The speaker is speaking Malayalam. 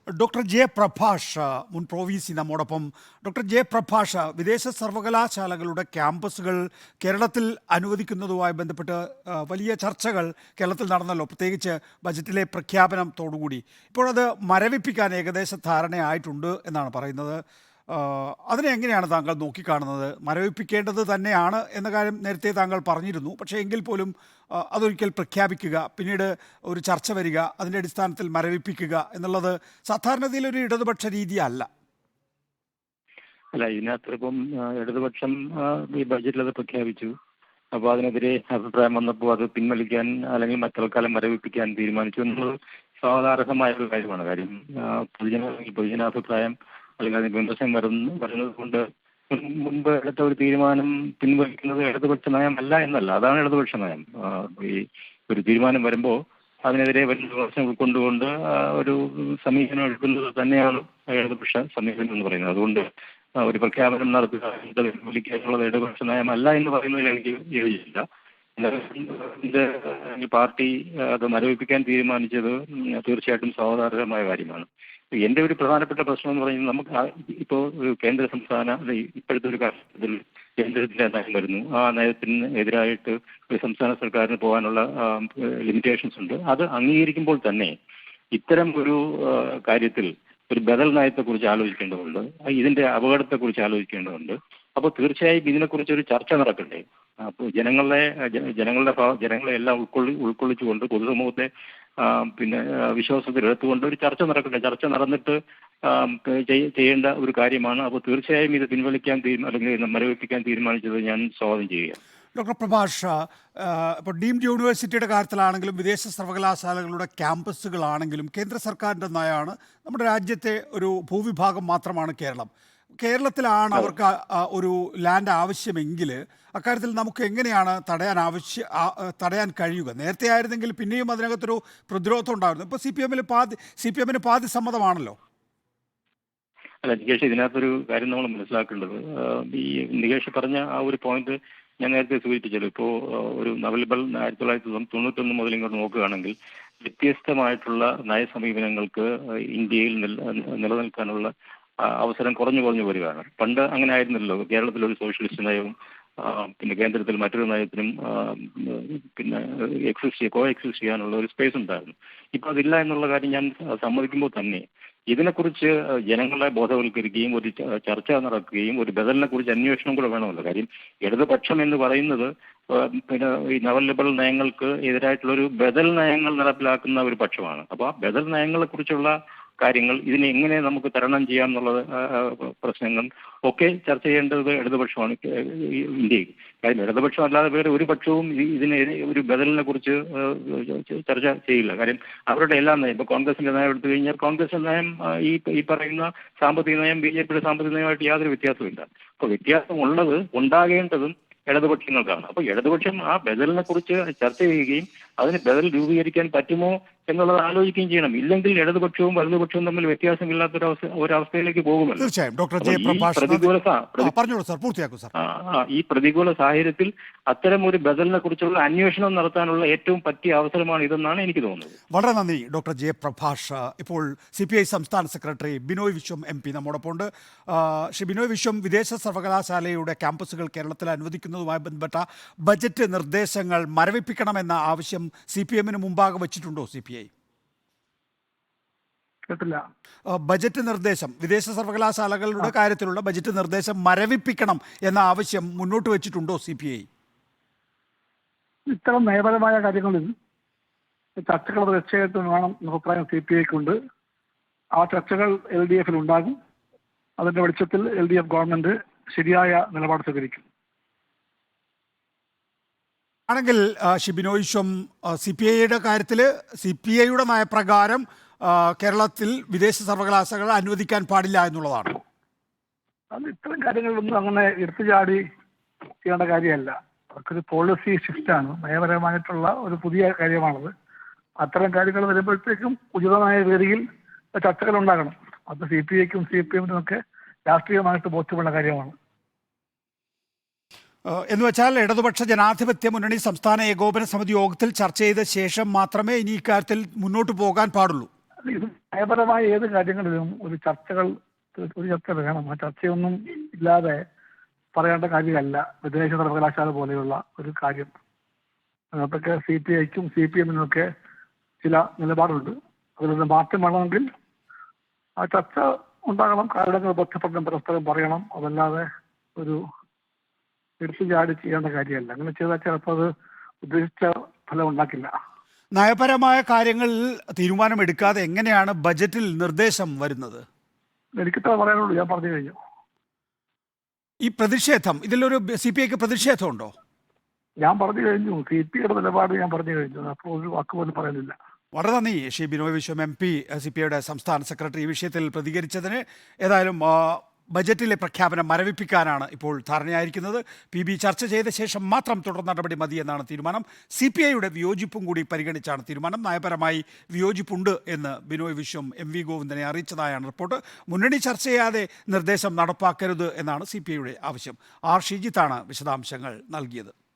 ഡോക്ടർ ജയപ്രഭാഷ് മുൻ പ്രൊവിസി നമ്മോടൊപ്പം. ഡോക്ടർ ജയപ്രഭാഷ്, വിദേശ സർവകലാശാലകളുടെ ക്യാമ്പസുകൾ കേരളത്തിൽ അനുവദിക്കുന്നതുമായി ബന്ധപ്പെട്ട് വലിയ ചർച്ചകൾ കേരളത്തിൽ നടന്നല്ലോ, പ്രത്യേകിച്ച് ബജറ്റിലെ പ്രഖ്യാപനത്തോടുകൂടി. ഇപ്പോഴത് മരവിപ്പിക്കാൻ ഏകദേശ ധാരണയായിട്ടുണ്ട് എന്നാണ് പറയുന്നത്. അതിനെ എങ്ങനെയാണ് താങ്കൾ നോക്കിക്കാണുന്നത്? മരവിപ്പിക്കേണ്ടത് തന്നെയാണ് എന്ന കാര്യം നേരത്തെ താങ്കൾ പറഞ്ഞിരുന്നു. പക്ഷേ എങ്കിൽ പോലും അതൊരിക്കൽ പ്രഖ്യാപിക്കുക, പിന്നീട് ഒരു ചർച്ച വരിക, അതിൻ്റെ അടിസ്ഥാനത്തിൽ മരവിപ്പിക്കുക എന്നുള്ളത് സാധാരണതയിൽ ഒരു ഇടതുപക്ഷ രീതിയല്ല. അല്ല, ഇതിനകത്തിപ്പം ഇടതുപക്ഷം ഈ ബഡ്ജറ്റിൽ അത് പ്രഖ്യാപിച്ചു. അപ്പോൾ അതിനെതിരെ അഭിപ്രായം വന്നപ്പോൾ അത് പിൻവലിക്കാൻ അല്ലെങ്കിൽ മറ്റൊരു മരവിപ്പിക്കാൻ തീരുമാനിച്ചു എന്നുള്ളത് സ്വാഗതാർഹമായ ഒരു കാര്യമാണ്. കാര്യം പൊതുജനാഭിപ്രായം അല്ലെങ്കിൽ അതിന് വിമർശനം വരുന്നത് കൊണ്ട് മുൻപ് എടുത്ത ഒരു തീരുമാനം പിൻവലിക്കുന്നത് ഇടതുപക്ഷ നയമല്ല എന്നല്ല, അതാണ് ഇടതുപക്ഷ നയം. ഈ ഒരു തീരുമാനം വരുമ്പോൾ അതിനെതിരെ വലിയ വിമർശനം ഉൾക്കൊണ്ടുകൊണ്ട് ഒരു സമീപനം എടുക്കുന്നത് തന്നെയാണ് ഇടതുപക്ഷ സമീപനം എന്ന് പറയുന്നത്. അതുകൊണ്ട് ഒരു പ്രഖ്യാപനം നടത്തുക, പിൻവലിക്കാനുള്ളത് ഇടതുപക്ഷ നയമല്ല എന്ന് പറയുന്നതിൽ എനിക്ക് യോജിച്ചില്ല. പാർട്ടി അത് മരവിപ്പിക്കാൻ തീരുമാനിച്ചത് തീർച്ചയായിട്ടും സ്വാഗതാർഹമായ കാര്യമാണ്. എൻ്റെ ഒരു പ്രധാനപ്പെട്ട പ്രശ്നം എന്ന് പറയുന്നത്, നമുക്ക് ഇപ്പോൾ ഒരു കേന്ദ്ര സംസ്ഥാന ഇപ്പോഴത്തെ ഒരു കാലഘട്ടത്തിൽ കേന്ദ്രത്തിൻ്റെ നയം വരുന്നു. ആ നയത്തിന് എതിരായിട്ട് ഒരു സംസ്ഥാന സർക്കാരിന് പോകാനുള്ള ലിമിറ്റേഷൻസ് ഉണ്ട്. അത് അംഗീകരിക്കുമ്പോൾ തന്നെ ഇത്തരം ഒരു കാര്യത്തിൽ ഒരു ബദൽ നയത്തെക്കുറിച്ച് ആലോചിക്കേണ്ടതുണ്ട്, ഇതിൻ്റെ അപകടത്തെക്കുറിച്ച് ആലോചിക്കേണ്ടതുണ്ട്. അപ്പോൾ തീർച്ചയായും ഇതിനെക്കുറിച്ച് ഒരു ചർച്ച നടക്കണ്ടേ? അപ്പോൾ ജനങ്ങളെ എല്ലാം ഉൾക്കൊള്ളിച്ചുകൊണ്ട് പൊതുസമൂഹത്തെ വിശ്വാസത്തിൽ എടുത്തുകൊണ്ട് ഒരു ചർച്ച നടക്കട്ടെ. ചർച്ച നടന്നിട്ട് ചെയ്യേണ്ട ഒരു കാര്യമാണ്. അപ്പോൾ തീർച്ചയായും ഇത് പിൻവലിക്കാൻ അല്ലെങ്കിൽ മരവിപ്പിക്കാൻ തീരുമാനിച്ചത് ഞാൻ സ്വാഗതം ചെയ്യുക. ഡോക്ടർ പ്രഭാഷ്, ഇപ്പോൾ ഡീംഡ് യൂണിവേഴ്സിറ്റിയുടെ കാര്യത്തിലാണെങ്കിലും വിദേശ സർവകലാശാലകളുടെ ക്യാമ്പസുകളാണെങ്കിലും കേന്ദ്ര സർക്കാരിൻ്റെ നയമാണ്. നമ്മുടെ രാജ്യത്തെ ഒരു ഭൂവിഭാഗം മാത്രമാണ് കേരളം. കേരളത്തിലാണ് അവർക്ക് ഒരു ലാൻഡ് ആവശ്യമെങ്കിൽ അക്കാര്യത്തിൽ നമുക്ക് എങ്ങനെയാണ് തടയാൻ കഴിയുക? നേരത്തെ ആയിരുന്നെങ്കിൽ പിന്നെയും അതിനകത്തൊരു പ്രതിരോധം ഉണ്ടായിരുന്നു. ഇപ്പോൾ സി പി എമ്മിന് പാതി സമ്മതമാണല്ലോ. അല്ല നികേഷ്, ഇതിനകത്തൊരു കാര്യം നമ്മൾ മനസ്സിലാക്കേണ്ടത്, ഈ നികേഷ് പറഞ്ഞ ആ ഒരു പോയിന്റ് ഞാൻ നേരത്തെ സൂചിപ്പിച്ചല്ലോ. ഇപ്പോൾ ഒരു നവൽബൽ 1991 മുതൽ ഇങ്ങോട്ട് നോക്കുകയാണെങ്കിൽ വ്യത്യസ്തമായിട്ടുള്ള നയസമീപനങ്ങൾക്ക് ഇന്ത്യയിൽ നിലനിൽക്കാനുള്ള അവസരം കുറഞ്ഞു വരികയാണ്. പണ്ട് അങ്ങനെ ആയിരുന്നല്ലോ. കേരളത്തിലൊരു സോഷ്യലിസ്റ്റ് നയവും കേന്ദ്രത്തിൽ മറ്റൊരു നയത്തിനും കോ എക്സിസ്റ്റ് ചെയ്യാനുള്ള ഒരു സ്പേസ് ഉണ്ടായിരുന്നു. ഇപ്പോൾ അതില്ല എന്നുള്ള കാര്യം ഞാൻ സമ്മതിക്കുമ്പോൾ തന്നെ ഇതിനെക്കുറിച്ച് ജനങ്ങളെ ബോധവൽക്കരിക്കുകയും ഒരു ചർച്ച നടക്കുകയും ഒരു ബദലിനെ കുറിച്ച് അന്വേഷണം കൂടെ വേണമല്ലോ. കാര്യം ഇടതുപക്ഷം എന്ന് പറയുന്നത് ഈ നവലിബറൽ നയങ്ങൾക്ക് എതിരായിട്ടുള്ളൊരു ബദൽ നയങ്ങൾ നടപ്പിലാക്കുന്ന ഒരു പക്ഷമാണ്. അപ്പോൾ ആ ബദൽ നയങ്ങളെ കുറിച്ചുള്ള കാര്യങ്ങൾ, ഇതിനെ എങ്ങനെ നമുക്ക് തരണം ചെയ്യാം എന്നുള്ള പ്രശ്നങ്ങൾ ഒക്കെ ചർച്ച ചെയ്യേണ്ടത് ഇടതുപക്ഷമാണ് ഇന്ത്യയിൽ. കാര്യം ഇടതുപക്ഷം അല്ലാതെ വേറെ ഒരു പക്ഷവും ഇതിനെതിരെ ഒരു ബദലിനെ കുറിച്ച് ചർച്ച ചെയ്യില്ല. കാര്യം അവരുടെ എല്ലാ നയം, ഇപ്പോൾ കോൺഗ്രസിന്റെ നയം എടുത്തു കഴിഞ്ഞാൽ കോൺഗ്രസിന്റെ നയം ഈ പറയുന്ന സാമ്പത്തിക നയം BJPയുടെ സാമ്പത്തിക നയമായിട്ട് യാതൊരു വ്യത്യാസമില്ല. അപ്പോൾ വ്യത്യാസം ഉണ്ടാകേണ്ടതും ഇടതുപക്ഷങ്ങൾക്കാണ്. അപ്പോൾ ഇടതുപക്ഷം ആ ബദലിനെ കുറിച്ച് ചർച്ച ചെയ്യുകയും അതിന് ബദൽ രൂപീകരിക്കാൻ പറ്റുമോ എന്നുള്ളത് ആലോചിക്കുകയും ചെയ്യണം. ഇല്ലെങ്കിൽ ഇടതുപക്ഷവും വലതുപക്ഷവും തമ്മിൽ വ്യത്യാസമില്ലാത്ത ഒരവസ്ഥയിലേക്ക് പോകുമല്ലോ. തീർച്ചയായും ഡോക്ടർ ജയപ്രഭാഷ്, ഈ പ്രതികൂല സാഹചര്യത്തിൽ അത്തരം ഒരു ബദലിനെ കുറിച്ചുള്ള അന്വേഷണം നടത്താനുള്ള ഏറ്റവും പറ്റിയ അവസരമാണ് ഇതെന്നാണ് എനിക്ക് തോന്നുന്നത്. വളരെ നന്ദി ഡോക്ടർ ജയപ്രഭാഷ്. ഇപ്പോൾ CPI സംസ്ഥാന സെക്രട്ടറി ബിനോയ് വിശ്വം MP നമ്മോടൊപ്പം ഉണ്ട്. ശ്രീ ബിനോയ് വിശ്വം, വിദേശ സർവകലാശാലയുടെ ക്യാമ്പസുകൾ കേരളത്തിൽ അനുവദിക്കുന്നതുമായി ബന്ധപ്പെട്ട ബജറ്റ് നിർദ്ദേശങ്ങൾ മരവിപ്പിക്കണമെന്ന ആവശ്യം CPM-ന് മുമ്പാകെ വെച്ചിട്ടുണ്ടോ CPI? ബജറ്റ് നിർദ്ദേശം, വിദേശ സർവകലാശാലകളുടെ കാര്യത്തിലുള്ള ബജറ്റ് നിർദ്ദേശം മരവിപ്പിക്കണം എന്ന ആവശ്യം മുന്നോട്ട് വെച്ചിട്ടുണ്ടോ CPI? ഇത്തരം നയപരമായ കാര്യങ്ങളിൽ ചർച്ചകൾ തീർച്ചയായിട്ടും വേണം എന്ന അഭിപ്രായം CPIക്കുണ്ട്. ആ ചർച്ചകൾ LDF-ൽ ഉണ്ടാകും. അതിന്റെ വെളിച്ചത്തിൽ LDF ഗവൺമെന്റ് ശരിയായ നിലപാട് സ്വീകരിക്കും. ആണെങ്കിൽ ബിനോയ് വിശ്വം, CPIയുടെ കാര്യത്തിൽ CPIയുടെ നയപ്രകാരം കേരളത്തിൽ വിദേശ സർവകലാശാലകൾ അനുവദിക്കാൻ പാടില്ല എന്നുള്ളതാണ്. അത് ഇത്തരം കാര്യങ്ങളിലൊന്നും അങ്ങനെ എടുത്തുചാടി ചെയ്യേണ്ട കാര്യമല്ല. അതൊരു പോളിസി ഷിഫ്റ്റാണ്, നയപരമായിട്ടുള്ള ഒരു പുതിയ കാര്യമാണത്. അത്തരം കാര്യങ്ങൾ വരുമ്പോഴത്തേക്കും ഉചിതമായ രീതിയിൽ ചർച്ചകൾ ഉണ്ടാകണം. അത് CPIക്കും CPM-നും ഒക്കെ രാഷ്ട്രീയമായിട്ട് ബോധ്യമുള്ള കാര്യമാണ്. എന്ന് വെച്ചാൽ ഇടതുപക്ഷ ജനാധിപത്യ മുന്നണി സംസ്ഥാന ഏകോപന സമിതി യോഗത്തിൽ ചർച്ച ചെയ്ത ശേഷം മാത്രമേ ഇനി ഇക്കാര്യത്തിൽ മുന്നോട്ട് പോകാൻ പാടുള്ളൂ. ഇത് നയപരമായ ഏത് കാര്യങ്ങളിലും ഒരു ചർച്ച വേണം. ആ ചർച്ചയൊന്നും ഇല്ലാതെ പറയേണ്ട കാര്യമല്ല വിദേശ സർവകലാശാല പോലെയുള്ള ഒരു കാര്യം. അതിനകത്തൊക്കെ CPIക്കും CPM-നും ഒക്കെ ചില നിലപാടുണ്ട്. അതിലൊരു മാറ്റം വേണമെങ്കിൽ ആ ചർച്ച ഉണ്ടാകണം, കാര്യങ്ങൾ ബന്ധപ്പെട്ട് പരസ്പരം പറയണം. അതല്ലാതെ ഒരു എടുത്തു ചാടി ചെയ്യേണ്ട കാര്യമല്ല. അങ്ങനെ ചെയ്താൽ ചിലപ്പോൾ അത് ഉദ്ദേശിച്ച ഫലം ഉണ്ടാക്കില്ല. നയപരമായ കാര്യങ്ങളിൽ തീരുമാനമെടുക്കാതെ എങ്ങനെയാണ് ബജറ്റിൽ നിർദ്ദേശം വരുന്നത്? എനിക്കിത്ര പറയാനുള്ളൂ, ഞാൻ പറഞ്ഞു കഴിഞ്ഞു. ഈ പ്രതിഷേധം, ഇതിലൊരു CPIക്ക് പ്രതിഷേധമുണ്ടോ? ഞാൻ പറഞ്ഞു കഴിഞ്ഞു. CPIയുടെ നിലപാട് ഞാൻ പറഞ്ഞു കഴിഞ്ഞു. അപ്പോൾ ഒരു വാക്ക് പോലും പറയാനില്ല. വളരെ നന്ദി ശ്രീ ബിനോയ് വിശ്വം MP, CPIയുടെ സംസ്ഥാന സെക്രട്ടറി, ഈ വിഷയത്തിൽ പ്രതികരിച്ചതിന്. ഏതായാലും ബജറ്റിലെ പ്രഖ്യാപനം മരവിപ്പിക്കാനാണ് ഇപ്പോൾ ധാരണയായിരിക്കുന്നത്. PB ചർച്ച ചെയ്ത ശേഷം മാത്രം തുടർ നടപടി മതി എന്നാണ് തീരുമാനം. CPIയുടെ വിയോജിപ്പും കൂടി പരിഗണിച്ചാണ് തീരുമാനം. നയപരമായി വിയോജിപ്പുണ്ട് എന്ന് ബിനോയ് വിശ്വം MV ഗോവിന്ദനെ അറിയിച്ചതായാണ് റിപ്പോർട്ട്. മുന്നണി ചർച്ച ചെയ്യാതെ നിർദ്ദേശം നടപ്പാക്കരുത് എന്നാണ് CPIയുടെ ആവശ്യം. R. ഷിജിത്താണ് വിശദാംശങ്ങൾ നൽകിയത്.